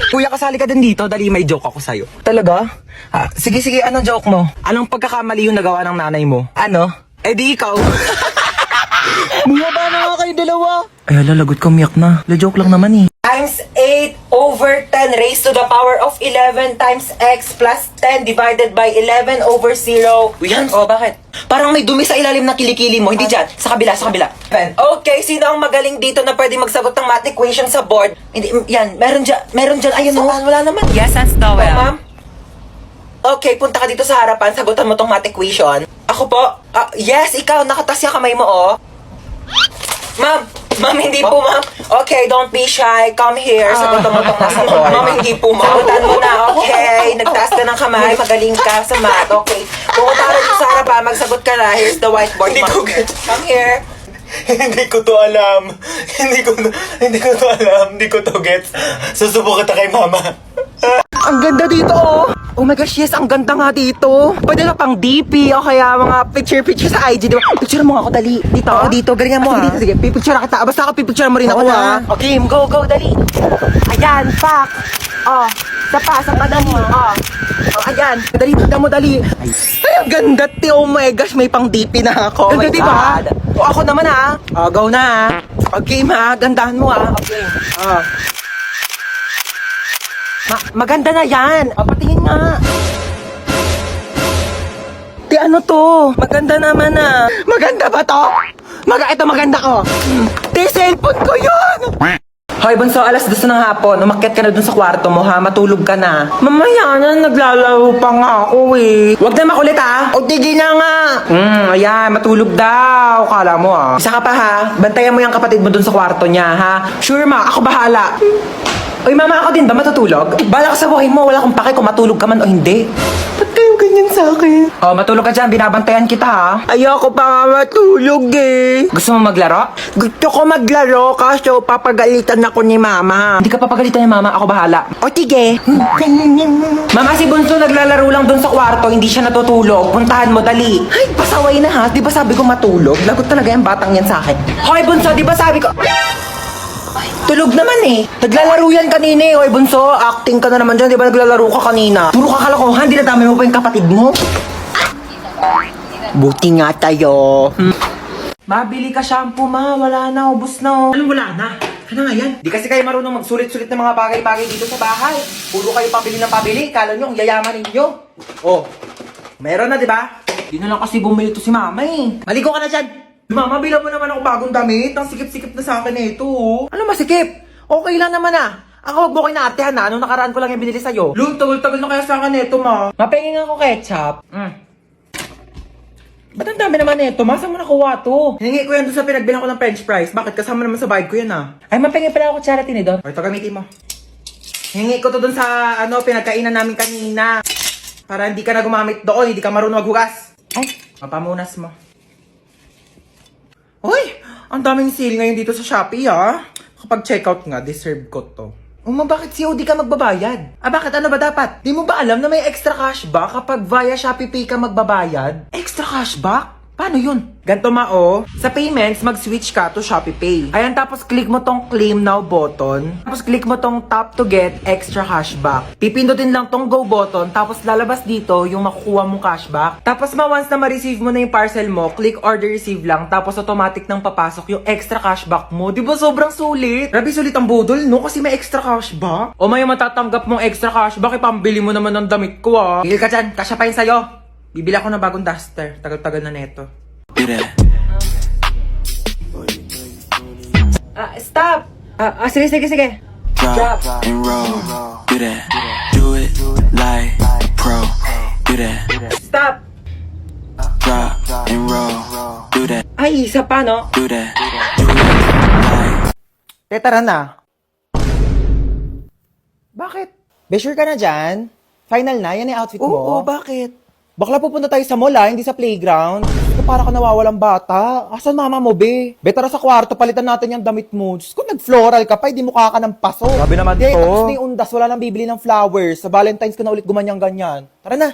Kuya, kasali ka din dito. Dali, may joke ako sa'yo. Talaga? Sige, anong joke mo? Anong pagkakamali yung nagawa ng nanay mo? Ano? Eh di ikaw. Bumaba na nga kayo dalawa. Ay, lalagot ka, umiyak na. Joke lang naman eh. Times 8 over 10 raised to the power of 11 times x plus 10 divided by 11 over 0. Yan, bakit? Parang may dumi sa ilalim ng kilikili mo. Hindi dyan. Sa kabila. Okay, sino ang magaling dito na pwede magsagot ng math equation sa board? Hindi, yan. Meron dyan. Ayun, wala naman. Yes, that's the way. Ma'am? Okay, punta ka dito sa harapan. Sagutan mo tong math equation. Ako po? Yes, ikaw. Nakatas yung kamay mo, oh. Ma'am, hindi po, ma'am. Okay, don't be shy. Come here. Sagutan mo tong nasa board. Ma'am, hindi po, ma'am. Sagutan mo na, okay. Nagtaas ka ng kamay. Magaling ka sa math, okay. Pumunta ka dito sa harapan. Magsagot ka na. Here's the whiteboard, ma'am. Come here. Hindi ko to alam. Hindi ko to gets. Susubo kita kay mama. Ang ganda dito, oh. Oh my gosh, yes, ang ganda nga dito. Pwede na pang DP o kaya mga picture sa IG, di ba? Picture mo ako, dali. Dito? Oo, dito. Galingan mo, Sige, dito, sige. Pipicture na kita. Basta ako, pipicture mo rin ako, ha? Okay, go, dali. Ayan, pak. Oh, sa kanan mo. Oh, ayan. Dali, tignan mo, dali. Ay, ang ganda, ti. Oh my gosh, may pang DP na ako. Ganda, di ba? O, ako naman, ha? Oh, go na, ha? Okay, ma. Gandahan mo, ha? Okay. Oh. Maganda na yan. Patingin nga. Di ano to? Maganda naman ah. Maganda ba to? Ito maganda ko. Di cellphone ko yun. Hoy, Bunso, alas 2 ng hapon. Umakyat ka na dun sa kwarto mo, ha? Matulog ka na. Mamaya na, naglalaro pa nga ako eh. Huwag na makulit, ha? O, tigil na nga. Ayan, matulog daw. Kala mo, ha? Isa ka pa, ha? Bantayan mo yung kapatid mo dun sa kwarto niya, ha? Sure, ma. Ako bahala. Uy, mama, ako din ba matutulog? Bala ka sa buhay mo, wala akong pake kung matulog ka man o hindi. Ba't kayo ganyan sa akin? Oh, matulog ka dyan, binabantayan kita ha. Ayoko pa nga matulog eh. Gusto mo maglaro? Gusto ko maglaro kaso papagalitan ako ni mama. Hindi ka papagalitan ni mama, ako bahala. O, tige. Mama, si Bunso naglalaro lang dun sa kwarto, hindi siya natutulog. Puntahan mo, dali. Ay, pasaway na ha. Di ba sabi ko matulog? Lagot talaga yung batang yan sa akin. Hoy, Bunso, di ba sabi ko... Tulog naman eh. Naglalaro yan kanina eh. Hoy, Bunso, acting ka na naman dyan. Di ba naglalaro ka kanina? Puro ka kalokohan. Dinadamay mo pa yung kapatid mo. Buti nga tayo. Mabili ka shampoo, ma. Wala na. Ubus na. Anong wala na? Ano nga yan? Di kasi kayo marunong magsulit-sulit ng mga bagay-bagay dito sa bahay. Puro kayo pabili ng pabili. Kala nyo, ang yayaman ninyo. Oh, meron na, di ba? Di na lang kasi bumili to si mama eh. Maligo ka na dyan. Mama, bilang mo naman ako bagong damit. Ang sikip-sikip na sa akin na ito. Ano masikip? Okay lang naman ah. Ako, wag mo kayo naatehan na. Nung nakaraan ko lang yung binili sa'yo. Lul, tagal-tagal na kaya sa akin ito, ma. Mapengin ako ketchup. Ba't ang dami naman ito? Masa mo nakuha to? Hiningi ko yan doon sa pinagbilang ko ng french fries. Bakit? Kasama naman sa bayad ko yan ah. Ay, mapengin pala ako charity ni Don. O, ito gamitin mo. Hiningi ko to doon sa, pinagkainan namin kanina. Para hindi ka na gumamit doon. Hindi ka marunong maghugas. Ay, mapamunas mo. Uy, ang daming sale ngayon dito sa Shopee, ha? Kapag checkout nga, deserve ko to. Bakit COD ka magbabayad? Bakit? Ano ba dapat? Di mo ba alam na may extra cashback kapag via Shopee Pay ka magbabayad? Extra cashback? Paano yun? Ganto sa payments, mag-switch ka to Shopee Pay. Ayan, tapos click mo tong claim now button. Tapos click mo tong tap to get extra cashback. Pipindutin lang tong go button, tapos lalabas dito yung makukuha mong cashback. Tapos once na ma-receive mo na yung parcel mo, click order receive lang, tapos automatic nang papasok yung extra cashback mo. Di ba sobrang sulit? Grabe sulit ang budol, no? Kasi may extra cashback. O may matatanggap mong extra cashback, ipambili mo naman ng damit ko, ah. Higil ka dyan, kasya pa yun sa'yo. Bibili ako ng bagong duster. Tagal-tagal na neto. Stop! Sige. Drop and roll. Do that. Do it like pro. Do that. Stop! Drop and roll. Do that. Ay, isa pa, no? Do that. Do it like. Tara na. Bakit? Be sure ka na dyan? Final na? Yan yung outfit mo? Oo, bakit? Bakla pupunta tayo sa mall, hindi sa playground. Para ka nawawalang bata. Asan mama mo, be? Be, tara sa kwarto, palitan natin yung damit mo. Diyos ko, nag-floral ka pa, hindi mukha ka ng paso. Sabi naman to. Tapos na yung undas, wala nang bibili ng flowers. Sa Valentine's ka na ulit gumanyang-ganyan. Tara na.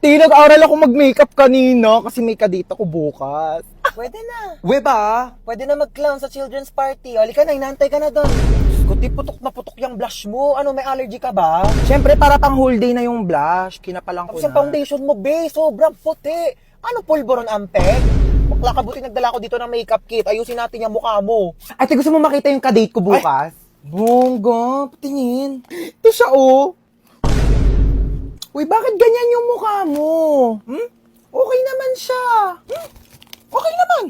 Te, nag-aral ako mag-makeup kanina kasi may kadate ako bukas. Pwede na. We ba? Pwede na mag-clown sa children's party. Halika na, inaantay ka na doon. Kuti putok na putok yung blush mo. Ano, may allergy ka ba? Siyempre, para pang whole day na yung blush. Kinapalang ko Tapos na. yung foundation mo, be, sobrang puti. Ano, pulboron ampek? Bakla ka, buti nagdala ko dito ng makeup kit. Ayusin natin yung mukha mo. Ate, gusto mo makita yung kadate ko bukas? Bongga, patingin. Ito siya, oh. Uy, bakit ganyan yung mukha mo? Okay naman siya. Okay naman.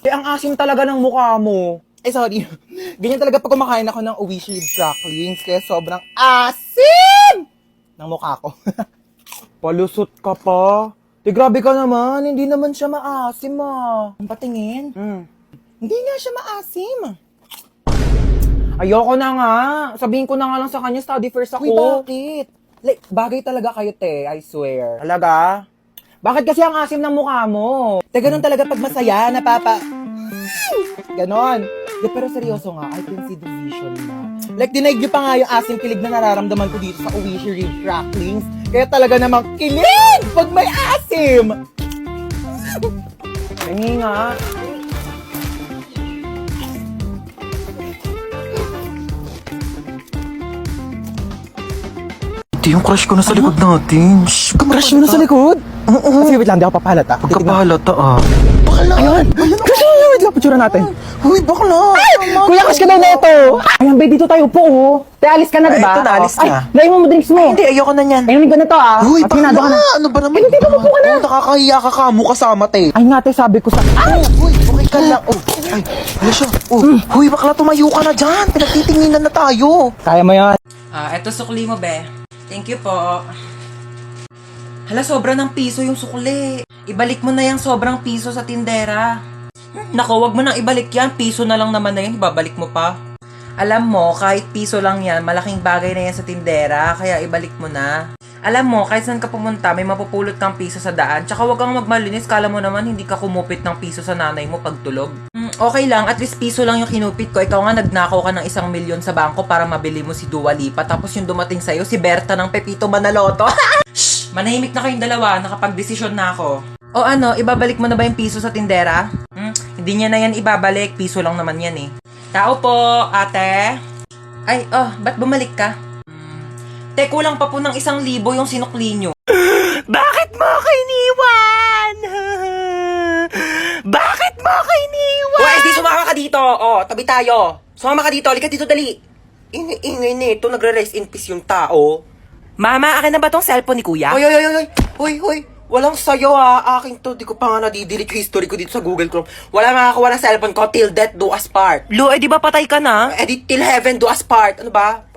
Eh, ang asim talaga ng mukha mo. Eh, sorry. Ganyan talaga pag kumakain ako ng Oishi cracklings, kaya sobrang asim ng mukha ko. Palusot ka pa. Eh, grabe ka naman. Hindi naman siya maasim, ah. Ang patingin. Hindi nga siya maasim. Ayoko na nga. Sabihin ko na nga lang sa kanya, study first ako. Uy, bakit? Like, bagay talaga kayo, te. I swear. Talaga? Bakit kasi ang asim ng mukha mo? Te, ganun talaga pag masaya, Ganon. De, pero seryoso nga, I can see the vision na. Like, dinaig niyo pa nga yung asim kilig na nararamdaman ko dito sa Oishi Rib Cracklings. Kaya talaga namang kilig pag may asim! Hingi nga. Ito yung crush ko na sa likod natin. Shh, Crush mo na sa likod? Sige, wait lang, di ako papahalata. Pagkapahalata ah. Ayun! Crush mo na, wait lang, picture natin. Uy, bakla. Kuya, crush ka daw na ito. Ayan, babe, dito tayo po, oh. Te, alis ka na, diba? Ito na, alis na. Ay, dahil mo drinks mo. Hindi, ayoko na yan. Ayun, ko na to, ah. Uy, At pinado ka na. Ano ba naman? Ay, dito, upo ka na. Oh, nakakahiya ka mo kasama, te. Ay, nga, te, sabi ko sa... Ay! Uy, okay ka lang. Oh, ay, ano siya? Oh, huy, bakla, tumayo ka na dyan. Pinagtitinginan na tayo. Kaya mo yan. Eto sukli mo, be. Thank you po. Hala, sobra ng piso yung sukli. Ibalik mo na yung sobrang piso sa tindera. Nako, wag mo nang ibalik yan. Piso na lang naman na yan. Ibabalik mo pa. Alam mo, kahit piso lang yan, malaking bagay na yan sa tindera. Kaya ibalik mo na. Alam mo, kahit saan ka pumunta, may mapupulot kang piso sa daan. Tsaka wag kang magmalinis. Kala mo naman, hindi ka kumupit ng piso sa nanay mo pagtulog. Okay lang, at least piso lang yung kinupit ko. Ikaw nga, nagnakaw ka ng 1 milyon sa bangko para mabili mo si Dua Lipa. Tapos yung dumating sa'yo, si Berta ng Pepito Manaloto. Shh! Manahimik na kayong dalawa. Nakapag-desisyon na ako. O ano, ibabalik mo na ba yung piso sa tindera? Hindi niya na yan ibabalik. Piso lang naman yan eh. Tao po, ate. Ay, ba't bumalik ka? Te, kulang pa po ng 1,000 yung sinukli nyo. Bakit mo ako iniwan? Bakit mo ako iniwan? Uy, di sumama ka dito. Tabi tayo. Sumama ka dito. Halika dito, dali. Ingay nito. Nagre-rest in peace yung tao. Mama, akin na ba tong cellphone ni kuya? Hoy. Walang sayo ha. Akin to. Di ko pa nga nadidelete yung history ko dito sa Google Chrome. Wala makakuha ng cellphone ko till death do us part. Lu, di ba patay ka na? Till heaven do us part. Ano ba?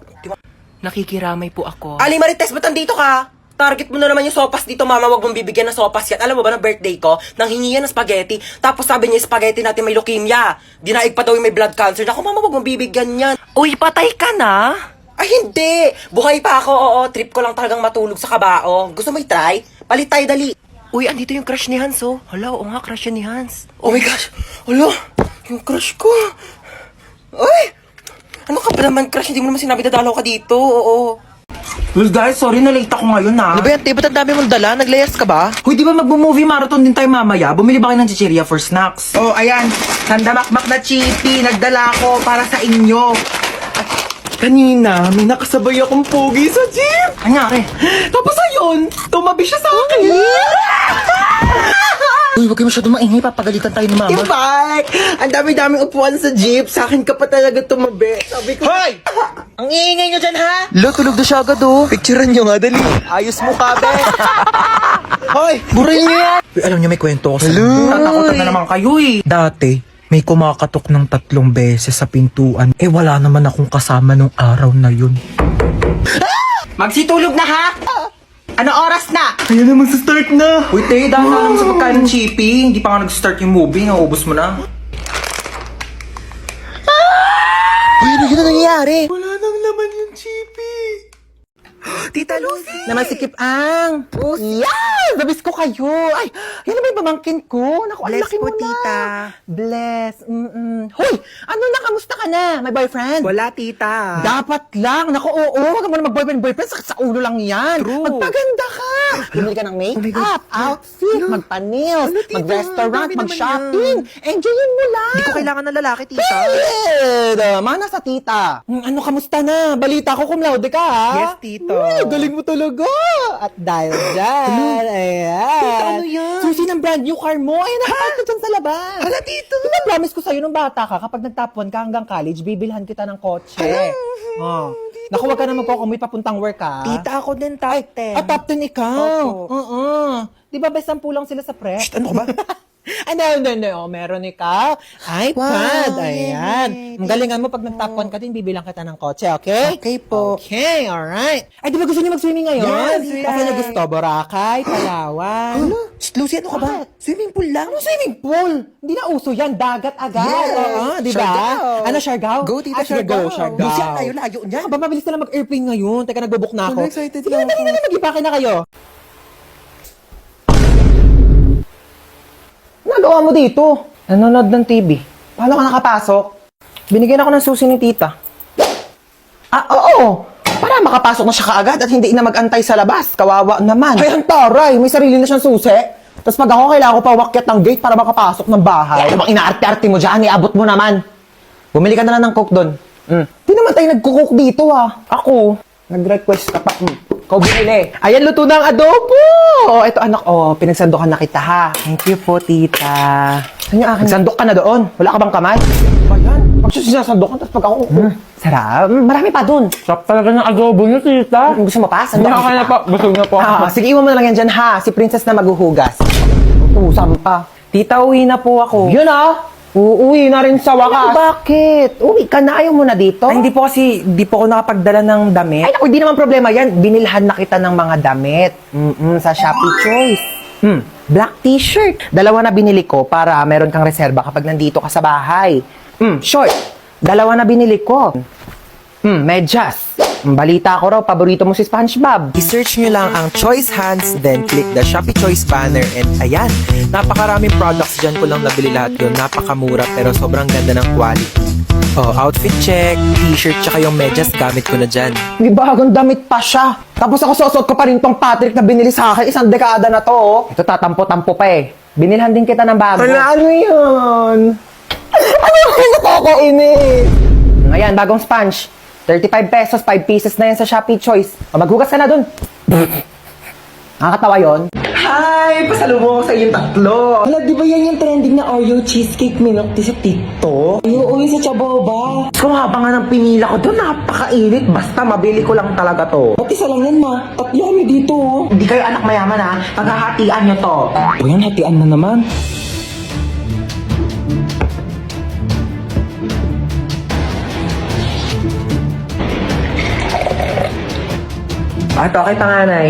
Nakikiramay po ako. Ali Marites, ba't nandito ka? Target mo na naman yung sopas dito, mama. Wag mong bibigyan ng sopas yan. Alam mo ba, na birthday ko, nang hingi yan ng spaghetti. Tapos sabi niya, yung spaghetti natin may leukemia. Dinaig pa daw yung may blood cancer. Naku, mama, wag mong bibigyan yan. Uy, patay ka na? Ay, hindi. Buhay pa ako, oo. Trip ko lang talagang matulog sa kabao. Gusto mo i-try? Palit tayo, dali. Uy, andito yung crush ni Hans, oh. Hala, oo nga, crush yan ni Hans. Oh my gosh. Hala, yung crush ko. Ay! Ano ka ba naman, crush? Hindi mo naman sinabi dadalaw ka dito, oo. Well, guys, sorry na late ako ngayon, ha. Ano ba yan, te? Ba't ang dami mong dala? Naglayas ka ba? Huy, di ba mag-movie marathon din tayo mamaya? Bumili ba kayo ng chichirya for snacks? Oh, ayan. Sandamakmak na chippy. Nagdala ko para sa inyo. At kanina, may nakasabay akong pogi sa jeep. Anyari? Tapos ayun, tumabi siya sa akin. Uy, huwag kayo masyadong maingay. Papagalitan tayo ni mama. Bike! Ang dami-daming upuan sa jeep. Sa akin ka pa talaga tumabi. Sabi ko, Hoy! ang iingay nyo dyan, ha? Lo, tulog na siya agad oh. Picturean nyo nga, dali. Ayos mo ka, be. Hoy, buril niyo yan. Uy, alam nyo, may kwento ko sa Hello. Natakotan na naman kayo, eh. Dati, may kumakatok ng 3 beses sa pintuan. Eh, wala naman akong kasama nung araw na yun. Magsitulog na, ha? Ano oras na? Ayun naman sa start na. Uy, te, dahil na lang sa pagkain ng chippy. Hindi pa nga nag-start yung movie. Naubos mo na. Uy, ano yun ang nangyayari? Wala nang laman yung chippy. Tita Lucy! Naman si Kip Ang! Yes! Nabis ko kayo! Ay, yan naman yung pamangkin ko. Naku, ang Bless laki po, mo na. tita. Bless. Hoy! Ano na? Kamusta ka na? May boyfriend? Wala, tita. Dapat lang. Naku, oo. Huwag ka muna mag-boyfriend. Sakit sa ulo lang yan. True. Magpaganda ka. Bumili ka ng make-up, outfit, magpa-nails, mag-restaurant, mag-shopping. Enjoyin mo lang. Hindi ko kailangan ng lalaki, tita. Period! Mana sa tita. Ano, kamusta na? Balita ko cum laude ka, ha? Yes, tito. Uy, galing mo talaga. At dahil dyan, ayan. Tita, ano yan? Susi ng brand new car mo. Ayan, nakapark ka dyan sa labas. Hala, tito. Diba, promise ko sa'yo nung bata ka, kapag nag-top 1 ka hanggang college, bibilhan kita ng kotse. Oh. Naku, wag ka na magkukumoy papuntang work, ha? Tita, ako din top 10. Top 10 ikaw. Opo. Oo. Di ba, best 10 lang sila sa prep? Ano ka ba? No. Meron ikaw. iPad. Wow, Ayan. yay. Ang galingan mo, pag nag-top 1 ka din, bibilang kita ng kotse, okay? Okay po. Okay, alright. Ay, di ba gusto niyo mag-swimming ngayon? Yes, yes. Kasi niyo gusto, Boracay, Palawan. Lucy, ano ka ba? Bakit? Swimming pool lang. Ano swimming pool? Hindi na uso yan. Dagat agad. Yes. Oo, di ba? Siargao. Ano, Siargao? Go, tita, Sige, Siargao. go, Siargao. Lucy, ang layo niyan. Ano ba, mabilis na lang mag-airplane ngayon. Teka, nagbo-book na ako. Ano, excited Sige, na dali ako. na lang, mag-ipake na kayo. Nagawa mo dito? Nanonood ng TV. Paano ka nakapasok? Binigyan ako ng susi ni tita. Ah, oo. Para makapasok na siya kaagad at hindi na mag-antay sa labas. Kawawa naman. Ay, ang taray. May sarili na siyang susi. Tapos pag ako, kailangan ko pa umakyat ng gate para makapasok ng bahay. Ano bang inaarte-arte mo dyan? Iabot mo naman. Bumili ka na lang ng coke doon. Di naman tayo nagkukook dito, ah. Ako. Nag-request ka pa. Ikaw binili. Ayan, luto na ang adobo. Ito, anak. Pinagsandokan na kita, ha. Thank you po, tita. Saan yung akin? Nagsandok ka na doon. Wala ka bang kamay? Ba yan? Pag siya sinasandokan, tapos pag ako... Sarap. Marami pa doon. Sarap talaga ng adobo niyo, tita. Gusto mo pa? Hindi Sandokan ako na kita. po. Busog na po. Sige, iwan mo na lang yan dyan, ha. Si Princess na maghuhugas. Utusan pa. Tita, uwi na po ako. Yun, ha. Uuwi na rin sa wakas. Bakit? Uwi ka na. Ayaw mo na dito? Ay, hindi po ako nakapagdala ng damit. Ay, naku, hindi naman problema yan. Binilhan na kita ng mga damit. Sa Shopee Choice. Black t-shirt. 2 na binili ko para meron kang reserba kapag nandito ka sa bahay. Short. 2 na binili ko. Medyas. Balita ko raw, paborito mo si SpongeBob. I-search nyo lang ang Choice Hands, then click the Shopee Choice banner, and ayan, napakaraming products dyan ko lang nabili lahat yun. Napakamura pero sobrang ganda ng quality. Outfit check, t-shirt, tsaka yung medyas gamit ko na dyan. May bagong damit pa siya. Tapos ako susot ko pa rin tong Patrick na binili sa akin. 1 dekada na to. Oh. Ito tatampo-tampo pa eh. Binilhan din kita ng bago. Ano yun? Ano yung nakakainis? Ayan, bagong sponge. 35 pesos, 5 pieces na yan sa Shopee Choice. Maghugas ka na dun. Nakakatawa yun? Hi! Pasalubong ko sa inyong 3. Hala, di ba yan yung trending na Oreo cheesecake milk tea sa TikTok? Oo, yung sa Chaboba. Kung haba nga ng pinila ko doon, napakainit. Basta mabili ko lang talaga to. Ba't isa lang yan, ma? 3 kami dito. Hindi kayo anak mayaman, ha? Paghahatian nyo to. O yan, hatian na naman. Ito, kay panganay.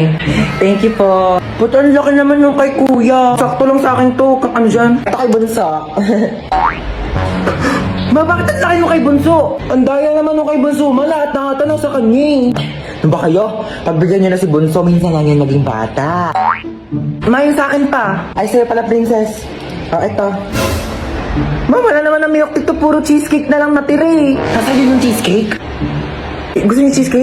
Thank you po. Puto, ang laki naman nung kay kuya. Sakto lang sa akin to. Ano dyan? Ito kay bunso. Bakit ang laki nung kay bunso? Ang daya naman nung kay bunso. Lahat na ata na sa kanya. Ano ba kayo? Pagbigyan niyo na si bunso, minsan lang yan naging bata. Yung sa akin pa. Ay, sa'yo pala, princess. Ito. Wala naman ng milk dito. Puro cheesecake na lang natira eh. Nasaan yun yung cheesecake? Gusto niyo cheesecake?